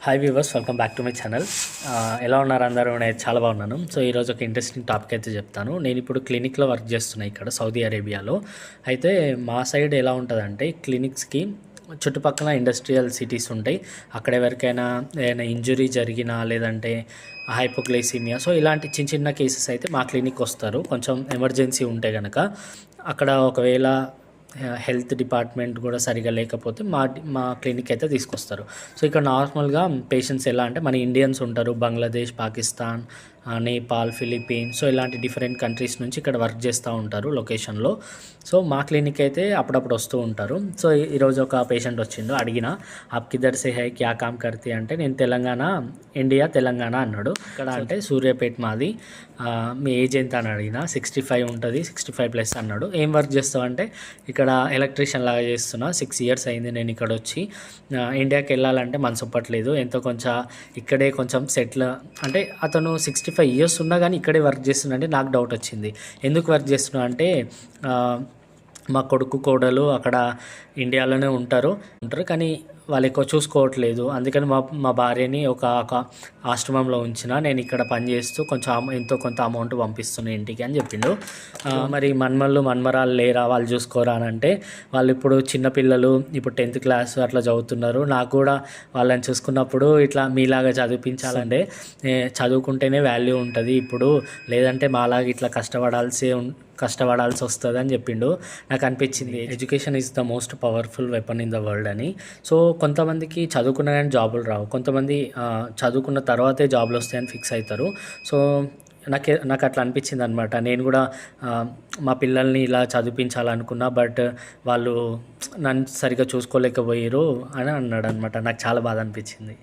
Hi viewers, welcome back to my channel. ఎలా ఉన్నారు అందరూ? నేను చాలా బాగున్నాను. సో ఈరోజు ఒక ఇంట్రెస్టింగ్ టాపిక్ అయితే చెప్తాను. నేను ఇప్పుడు క్లినిక్లో వర్క్ చేస్తున్నాను ఇక్కడ సౌదీ అరేబియాలో. అయితే మా సైడ్ ఎలా ఉంటుందంటే క్లినిక్స్కి చుట్టుపక్కల ఇండస్ట్రియల్ సిటీస్ ఉంటాయి. అక్కడ ఎవరికైనా ఏదైనా ఇంజురీ జరిగినా లేదంటే హైపోగ్లైసీమియా, సో ఇలాంటి చిన్న చిన్న కేసెస్ అయితే మా క్లినిక్ వస్తారు. కొంచెం ఎమర్జెన్సీ ఉంటే కనుక అక్కడ ఒకవేళ హెల్త్ డిపార్ట్మెంట్ కూడా సరిగా లేకపోతే మా క్లినిక్ అయితే తీసుకొస్తారు. సో ఇక్కడ నార్మల్గా పేషెంట్స్ ఎలా అంటే మన ఇండియన్స్ ఉంటారు, బంగ్లాదేశ్, పాకిస్తాన్, నేపాల్, ఫిలిప్పీన్స్, సో ఇలాంటి డిఫరెంట్ కంట్రీస్ నుంచి ఇక్కడ వర్క్ చేస్తూ ఉంటారు లొకేషన్లో. సో మా క్లినిక్ అయితే అప్పుడప్పుడు వస్తూ ఉంటారు. సో ఈరోజు ఒక పేషెంట్ వచ్చిండు. అడిగిన ఆప్ కిధర్ సే హై, క్యా కామ్ కర్తీ అంటే నేను ఇండియా తెలంగాణ అన్నాడు. ఇక్కడ అంటే సూర్యాపేట మాది. మీ ఏజ్ ఎంత అని అడిగిన. 65 ఉంటుంది, 65+ అన్నాడు. ఏం వర్క్ చేస్తావు అంటే ఇక్కడ ఎలక్ట్రీషియన్ లాగా చేస్తున్నా, 6 years అయింది నేను ఇక్కడ వచ్చి. ఇండియాకి వెళ్ళాలంటే మనసు ఒప్పట్లేదు, ఎంతో కొంచెం ఇక్కడే కొంచెం సెటిల్ అంటే అతను 65 years ఉన్నా కానీ ఇక్కడే వర్క్ చేస్తున్నా అంటే నాకు డౌట్ వచ్చింది. ఎందుకు వర్క్ చేస్తున్నా అంటే మా కొడుకు కోడలు అక్కడ ఇండియాలోనే ఉంటారు కానీ వాళ్ళు ఎక్కువ చూసుకోవట్లేదు. అందుకని మా భార్యని ఒక ఆశ్రమంలో ఉంచిన, నేను ఇక్కడ పనిచేస్తూ కొంచెం ఎంతో కొంత అమౌంట్ పంపిస్తున్నాను ఇంటికి అని చెప్పిండు. మరి మన్మరాలు లేరా, వాళ్ళు చూసుకోరా అని అంటే వాళ్ళు ఇప్పుడు చిన్నపిల్లలు, ఇప్పుడు 10th class అట్లా చదువుతున్నారు. నాకు కూడా వాళ్ళని చూసుకున్నప్పుడు ఇట్లా మీలాగా చదివించాలంటే చదువుకుంటేనే వాల్యూ ఉంటుంది ఇప్పుడు, లేదంటే మాలాగా ఇట్లా కష్టపడాల్సి వస్తుంది అని చెప్పిండు. నాకు అనిపించింది education is the most powerful weapon in the world అని. సో కొంతమందికి చదువుకున్న కానీ జాబులు రావు, కొంతమంది చదువుకున్న తర్వాతే జాబులు వస్తాయని ఫిక్స్ అవుతారు. సో నాకు అట్లా అనిపించింది అనమాట. నేను కూడా మా పిల్లల్ని ఇలా చదివించాలనుకున్నా, బట్ వాళ్ళు నన్ను సరిగ్గా చూసుకోలేకపోయారు అని అన్నాడు అనమాట. నాకు చాలా బాధ అనిపించింది.